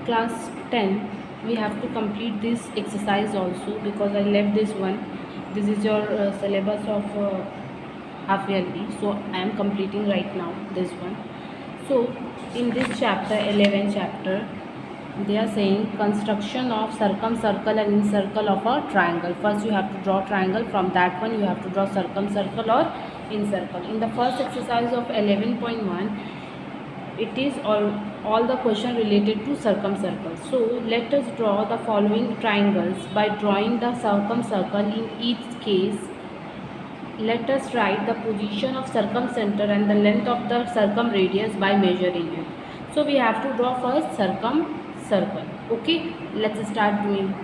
class 10 we have to complete this exercise also, because I left this one. This is your syllabus of half yearly, so I am completing right now this one. So in this chapter 11 chapter, they are saying construction of circumcircle and encircle of a triangle. First you have to draw triangle, from that one you have to draw circumcircle or encircle. In the first exercise of 11.1, it is all the question related to circumcircle. So let us draw the following triangles by drawing the circumcircle. In each case, let us write the position of circumcenter and the length of the circumradius by measuring it. So we have to draw first circumcircle. Okay, let's start doing.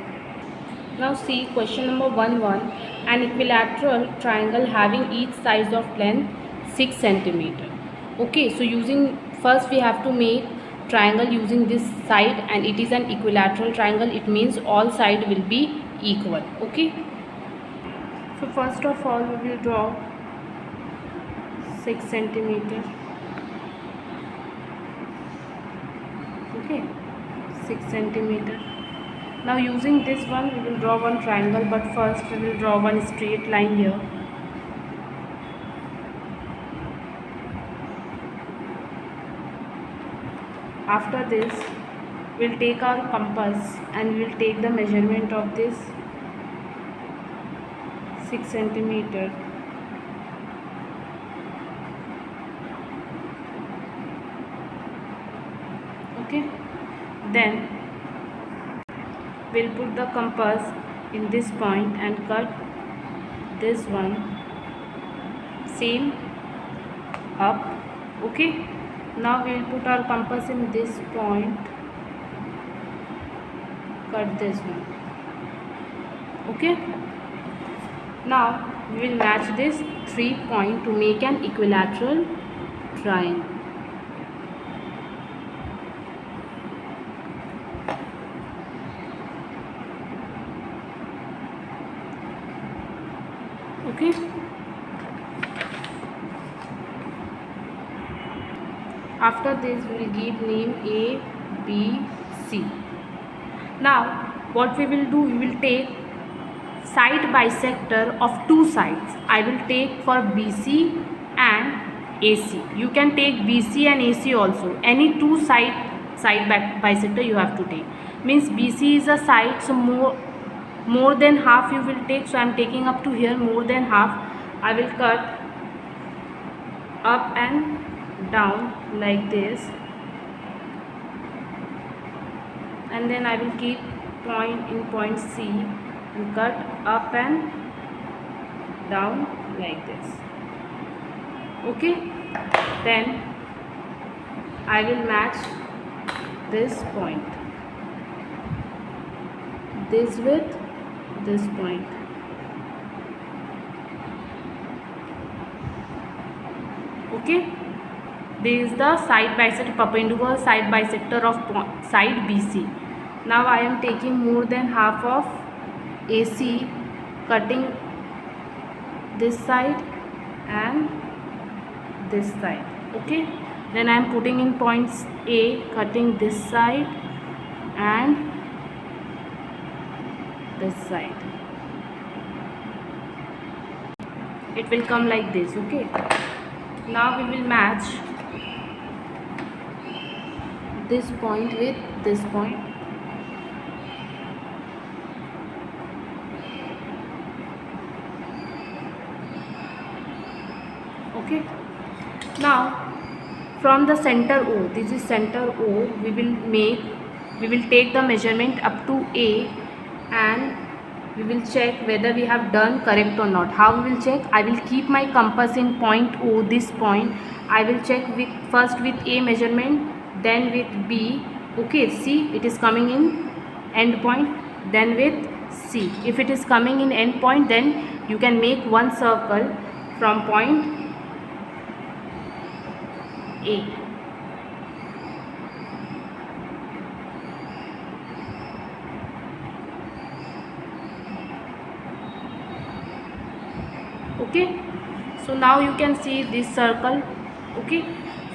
Now see question number 1.1. An equilateral triangle having each side of length 6 centimeter. Okay, so using first we have to make triangle using this side, and it is an equilateral triangle. It means all sides will be equal. Okay. So first of all we will draw 6 centimeter. Okay, 6 centimeter. Now using this one we will draw one triangle, but first we will draw one straight line here. After this we will take our compass and we will take the measurement of this 6 centimeter. Okay, then we'll put the compass in this point and cut this one same up. Okay, now we'll put our compass in this point, cut this one. Okay, now we will match this 3 point to make an equilateral triangle. Okay, after this we will give name A, B, C. Now what we will do, we will take side bisector of two sides. I will take for BC and AC. You can take BC and AC also. Any two side bisector you have to take. Means BC is a side, so more than half you will take. So I am taking up to here more than half. I will cut up and down like this, and then I will keep point in point C and cut up and down like this. Okay, then I will match this point, this with this point. Okay, this is the side bisector, perpendicular side bisector of side BC. Now I am taking more than half of AC, cutting this side and this side. Okay, then I am putting in points A, cutting this side and this side. It will come like this. Okay, now we will match this point with this point. Okay, now from the center O, this is center O, we will take the measurement up to A, and we will check whether we have done correct or not. How we will check? I will keep my compass in point O, this point. I will check first with A measurement, then with B. Okay, see, it is coming in end point, then with C. If it is coming in end point, then you can make one circle from point A. Okay, so now you can see this circle. Okay,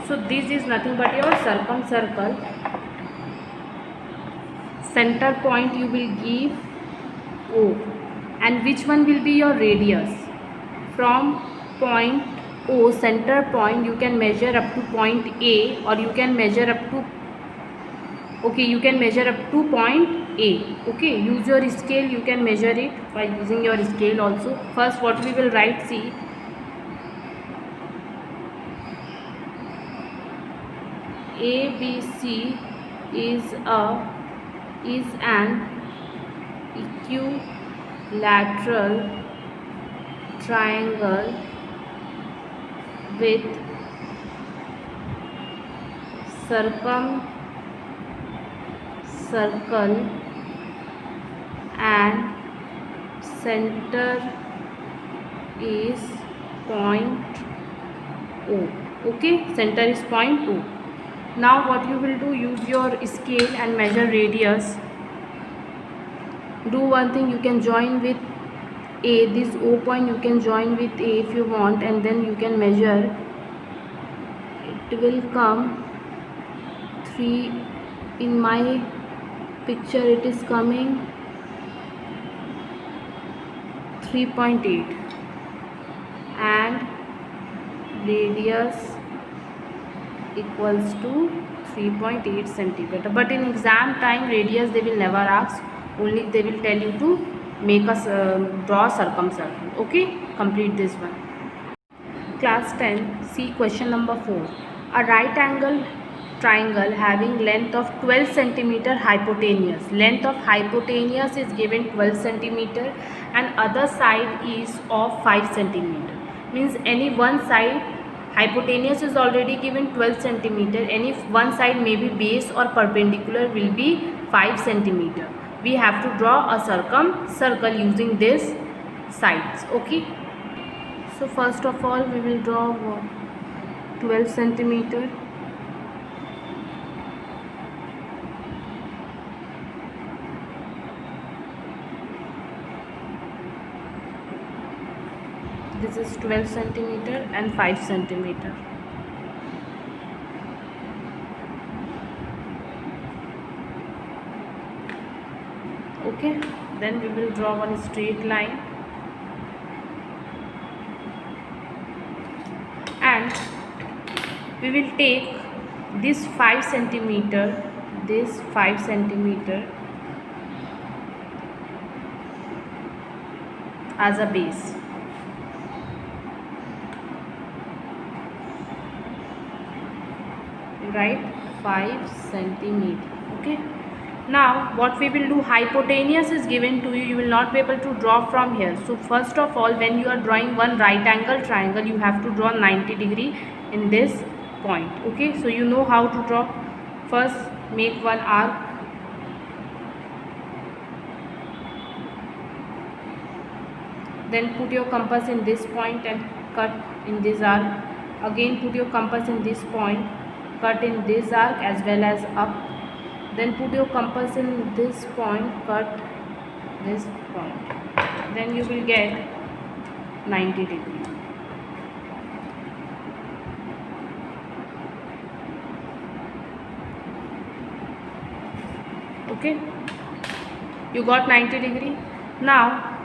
so this is nothing but your circumcircle. center point you will give O, and which one will be your radius? From point O, center point, you can measure up to point A, or you can measure up to, okay, you can measure up to point A. Okay, use your scale, you can measure it by using your scale also. First what we will write, see, ABC is an equilateral triangle with circle and center is point O. Okay, center is point O. Now what you will do, use your scale and measure radius. Do one thing, you can join with A, this O point you can join with A if you want, and then you can measure. It will come 3, in my picture it is coming 3.8, and radius equals to 3.8 centimeter. But in exam time, radius they will never ask, only they will tell you to make a draw circumcircle. Okay, complete this one. Class 10, see question number 4. A right angle triangle having length of 12 centimeter hypotenuse. Length of hypotenuse is given 12 centimeter and other side is of 5 centimeter. Means any one side, hypotenuse is already given 12 centimeter, and if one side may be base or perpendicular will be 5 centimeter. We have to draw a circumcircle using this sides. Okay, so first of all we will draw 12 centimeter. This is 12 centimeter and 5 centimeter. Okay, then we will draw one straight line, and we will take this 5 centimeter, this 5 centimeter as a base. Right, 5 centimeter. Okay, now what we will do, hypotenuse is given to you, you will not be able to draw from here. So first of all, when you are drawing one right angle triangle, you have to draw 90 degree in this point. Okay, so you know how to draw. First make one arc, then put your compass in this point and cut in this arc. Again put your compass in this point, cut in this arc as well as up. Then put your compass in this point, cut this point. Then you will get 90 degree. Okay, you got 90 degree. Now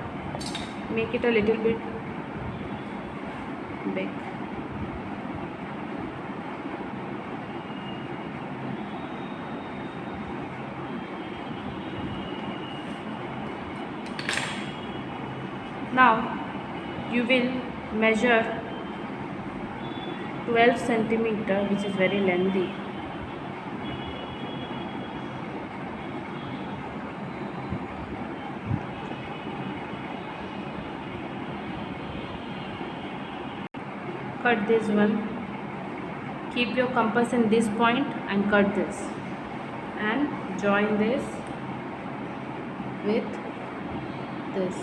make it a little bit big. Now you will measure 12 centimeter, which is very lengthy. Cut this one, keep your compass in this point and cut this, and join this with this.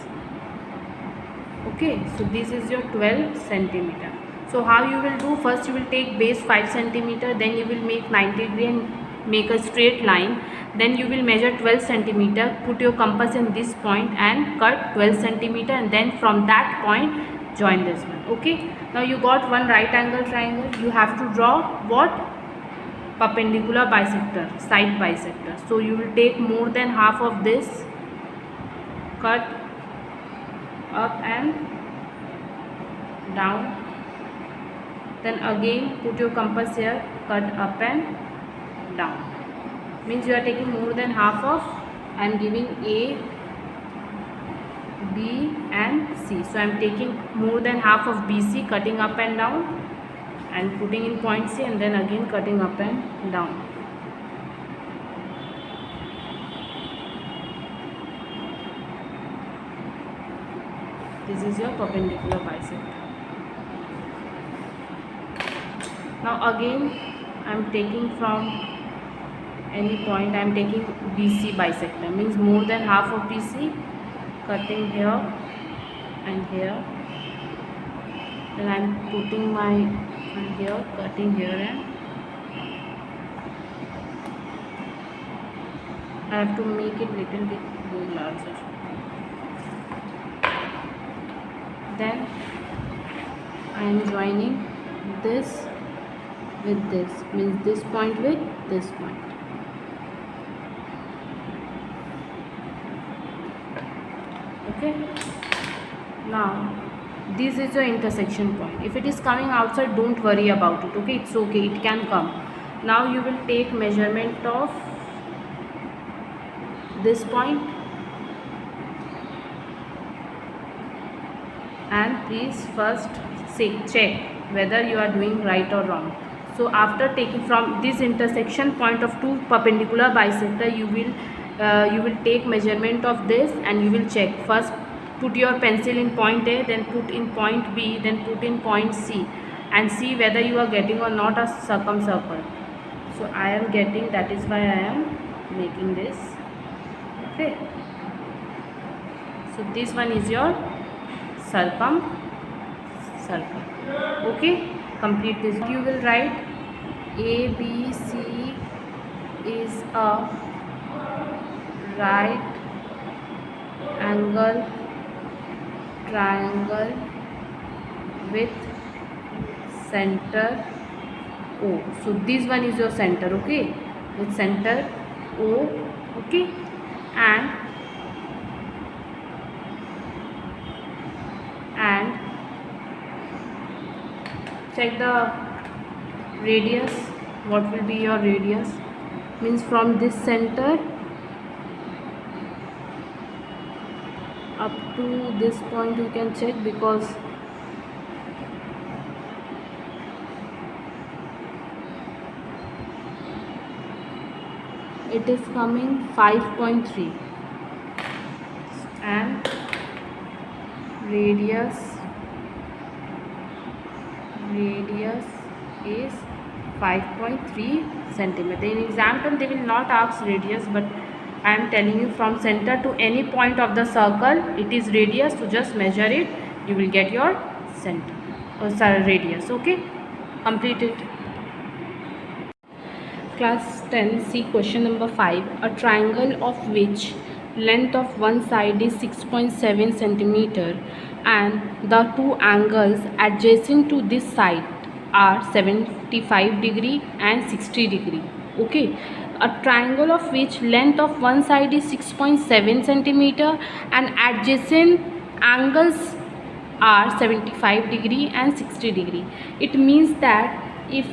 Okay, so this is your 12 centimeter. So how you will do, first you will take base 5 centimeter, then you will make 90 degree and make a straight line. Then you will measure 12 centimeter, put your compass in this point and cut 12 centimeter, and then from that point join this one. Okay, now you got one right angle triangle. You have to draw what? perpendicular bisector, side bisector. So you will take more than half of this, cut up and down, then again put your compass here, cut up and down. Means you are taking more than half of, I am giving A, B and C. So I am taking more than half of BC, cutting up and down and putting in point C, and then again cutting up and down. This is your perpendicular bisector. Now again I am taking from any point, I am taking BC bisector, means more than half of BC, cutting here and here, then I am putting my here, cutting here, and I have to make it little bit more larger. Then I am joining this with this, means this point with this point. Okay, now this is your intersection point. If it is coming outside, don't worry about it. Okay, it's okay, it can come. Now you will take measurement of this point and please first check whether you are doing right or wrong. So after taking from this intersection point of two perpendicular bisector, you will take measurement of this and you will check. First put your pencil in point A, then put in point B, then put in point C, and see whether you are getting or not a circumcircle. So I am getting, that is why I am making this. Okay, so this one is your circle. Okay, complete this. You will write ABC is a right angle triangle with center O. So this one is your center, okay, with center O. Okay, and check the radius. What will be your radius? Means from this center up to this point you can check, because it is coming 5.3 and radius is 5.3 centimeter. In example they will not ask radius, but I am telling you from center to any point of the circle it is radius, so just measure it, you will get your center or radius. Okay, complete it. Class 10, see question number 5. A triangle of which length of one side is 6.7 centimeter and the two angles adjacent to this side are 75 degree and 60 degree. Okay, a triangle of which length of one side is 6.7 centimeter and adjacent angles are 75 degree and 60 degree. It means that if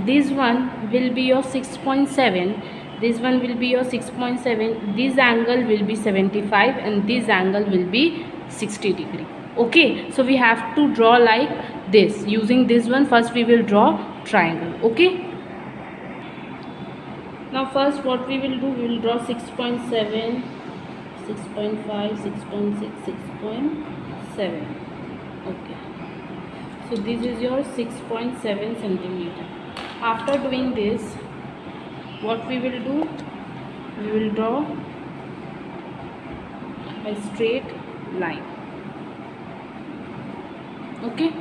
this one will be your 6.7, this one will be your 6.7, this angle will be 75 and this angle will be 60 degree. Okay, so we have to draw like this. Using this one, first we will draw triangle. Okay, now first what we will do, we will draw 6.7, 6.5, 6.6, 6.7. okay, so this is your 6.7 centimeter. After doing this, what we will do, we will draw a straight line. Okay,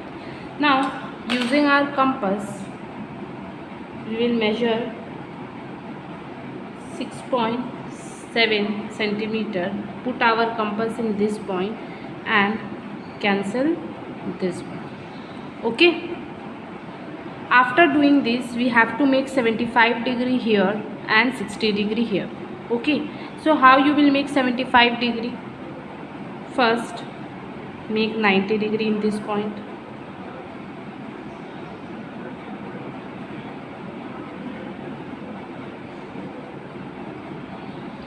now using our compass we will measure 6.7 centimeter, put our compass in this point and cancel this one. Okay, After doing this, we have to make 75 degree here and 60 degree here. Okay, so how you will make 75 degree? First make 90 degree in this point.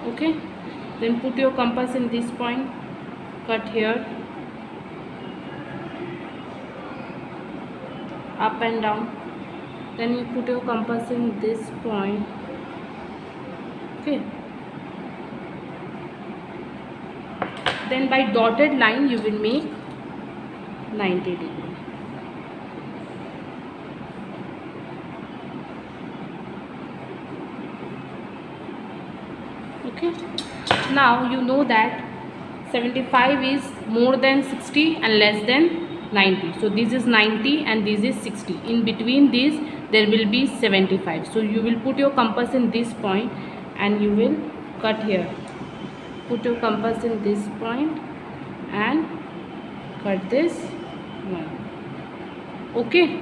Okay, then put your compass in this point, cut here, up and down. Then you put your compass in this point. Okay, then by dotted line you will make 90 degree. Okay, now you know that 75 is more than 60 and less than 90. So this is 90 and this is 60. In between these there will be 75. So you will put your compass in this point and you will cut here. Put your compass in this point and cut this one. Okay,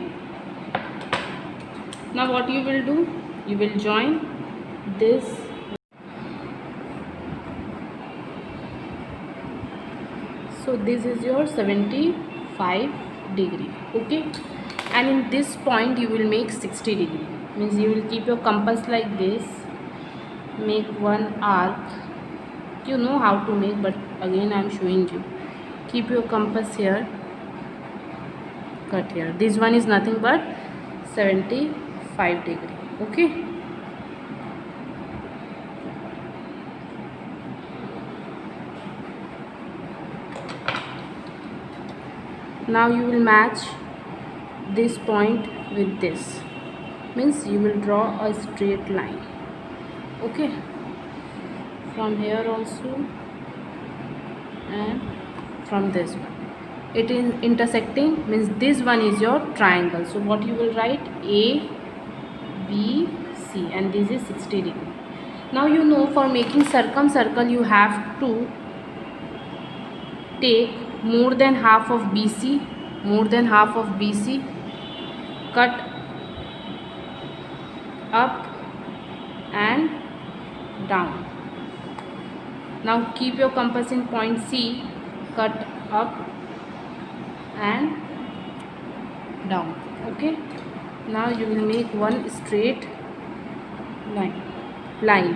now what you will do? You will join this. So this is your 75 degree. Okay, and in this point you will make 60 degree. Means you will keep your compass like this, make one arc. You know how to make, but again I am showing you. Keep your compass here, cut here. This one is nothing but 75 degree. Okay, now you will match this point with this. Means you will draw a straight line. Okay, from here also and from this one. It is intersecting, means this one is your triangle. So what you will write? A, B, C, and this is 60 degree. Now you know for making circumcircle you have to take more than half of BC, cut up and down. Now keep your compass in point C, cut up and down. Okay, now you will make one straight line.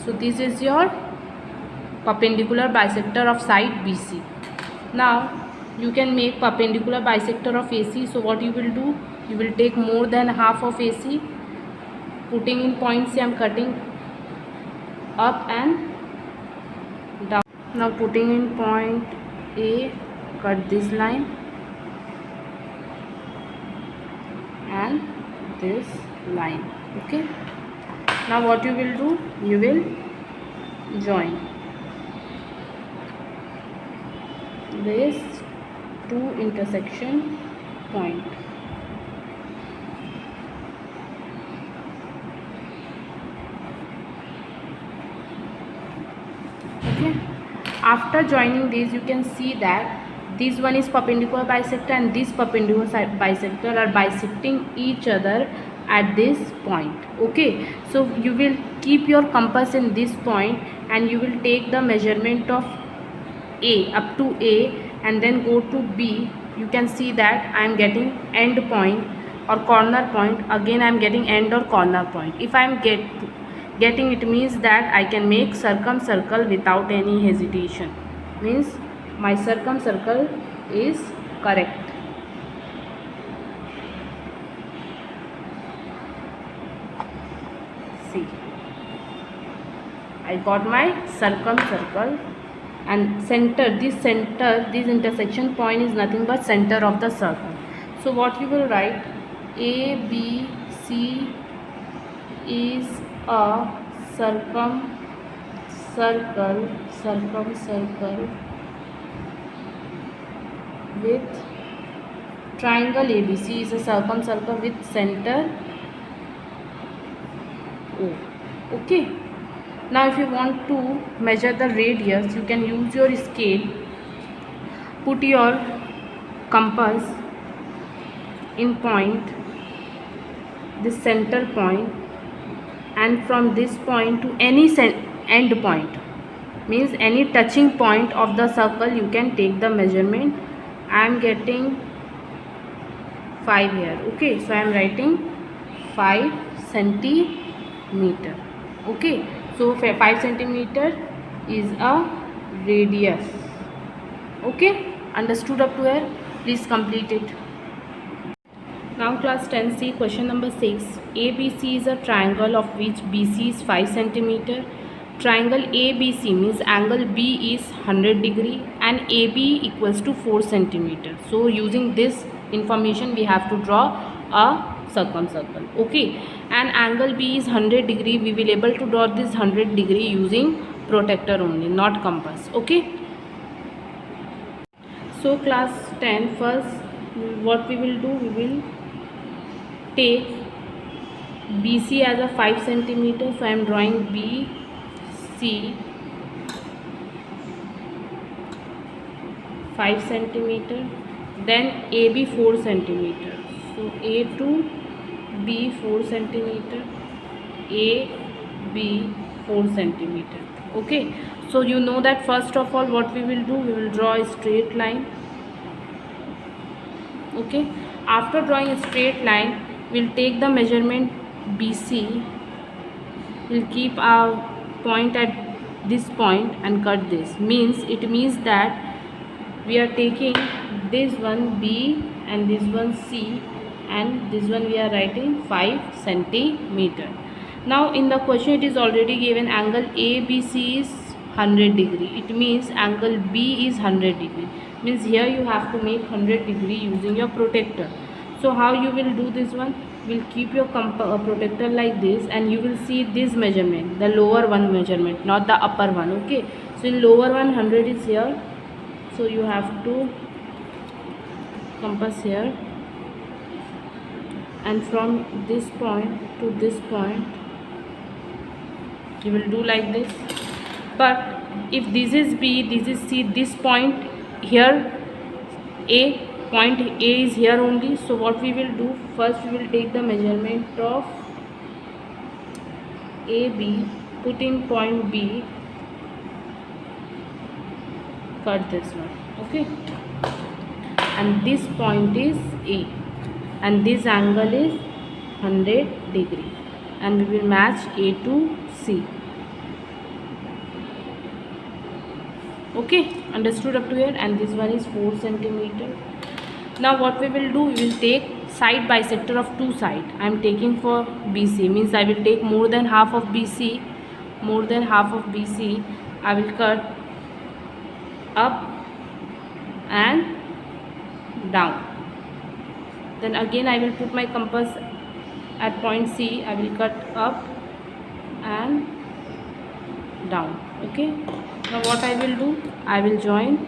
So this is your perpendicular bisector of side BC. Now you can make perpendicular bisector of AC. So what you will do? You will take more than half of AC, putting in point C, I am cutting up and down. Now putting in point A, cut this line and this line. Okay, now what you will do? You will join this two intersection point. Okay, after joining these you can see that this one is perpendicular bisector and this perpendicular bisector are bisecting each other at this point. Okay, so you will keep your compass in this point and you will take the measurement of A up to A and then go to B. You can see that I am getting end point or corner point. Again I am getting end or corner point. If I am getting, it means that I can make circumcircle without any hesitation. Means my circumcircle is correct. See, I got my circumcircle and this intersection point is nothing but center of the circle. So what you will write? A, B, C is a circumcircle with triangle ABC is a circumcircle with center O. Okay, now if you want to measure the radius, you can use your scale. Put your compass in point, this center point, and from this point to any end point, means any touching point of the circle, you can take the measurement. I am getting 5 here. Okay, so I am writing 5 centimeter. Okay, so 5 centimeter is a radius. Okay, understood up to here? Please complete it. Now class 10C, question number 6. ABC is a triangle of which BC is 5 centimeter. Triangle ABC means angle B is 100 degree and AB equals to 4 centimeter. So using this information we have to draw a circumcircle. Okay, and angle B is 100 degree. We will able to draw this 100 degree using protractor only, not compass. Okay. So class 10, first what we will do, we will take BC as a 5 centimeter. So I am drawing BC 5 centimeter. Then AB 4 centimeter. So A to B 4 centimeter. AB 4 centimeter. Okay. So you know that first of all what we will do, we will draw a straight line. Okay. After drawing a straight line, we'll take the measurement BC. We'll keep our point at this point and cut this. It means that we are taking this one B and this one C, and this one we are writing 5 centimeter. Now in the question it is already given angle ABC is 100 degree. It means angle B is 100 degree. Means here you have to make 100 degree using your protractor. So how you will do this one? Will keep your protractor like this, and you will see this measurement, the lower one measurement, not the upper one. Okay, so in lower one 100 is here, so you have to compass here, and from this point to this point you will do like this. But if this is B, this is C, this point here A, point A is here only. So what we will do, first we will take the measurement of AB, put in point B, cut this one. Okay, and this point is A, and this angle is 100 degree, and we will match A to C. Okay, understood up to here? And this one is 4 centimeter. Now what we will do, we will take side bisector of two sides. I am taking for BC, means I will take more than half of BC. More than half of BC I will cut up and down. Then again I will put my compass at point C. I will cut up and down. Okay, now what I will do, I will join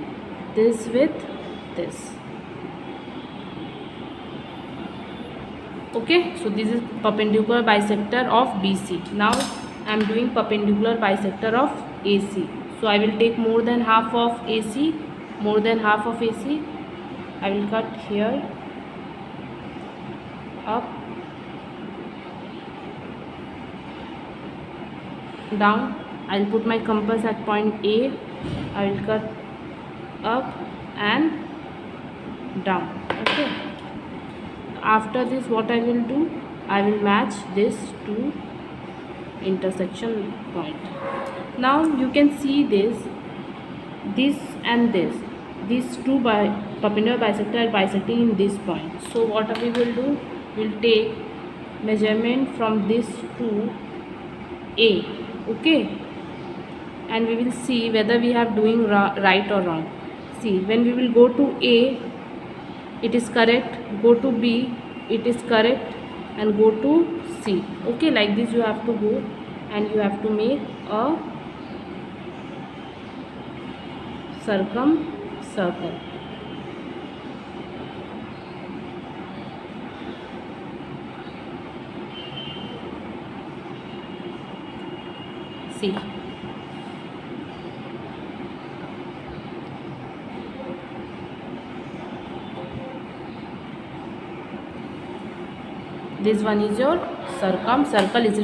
this with this. Okay, so this is perpendicular bisector of BC. Now I am doing perpendicular bisector of AC. So I will take more than half of AC, more than half of AC. I will cut here, up, down. I will put my compass at point A. I will cut up and down. Okay. After this what I will do, I will match this to intersection point. Now you can see this and this. These two perpendicular bisector are bisecting in this point. So what we will do, we will take measurement from this to A. Okay, and we will see whether we are doing right or wrong. See, when we will go to A, it is correct, go to B, it is correct, and go to C. Okay, like this you have to go, and you have to make a circumcircle. See, This one is your circum. Circle is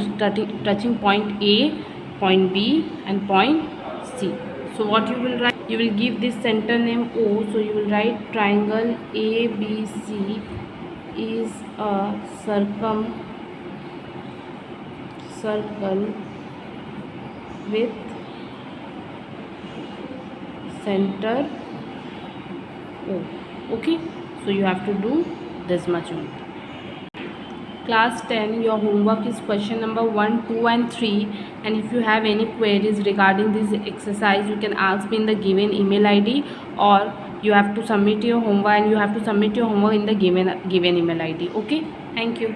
touching point A, point B and point C. So what you will write? You will give this center name O. So you will write triangle ABC is a circle with center O. Okay, so you have to do this much only. Class 10, your homework is question number 1, 2 and 3, and if you have any queries regarding this exercise, you can ask me in the given email ID, or you have to submit your homework in the given email ID. Okay, thank you.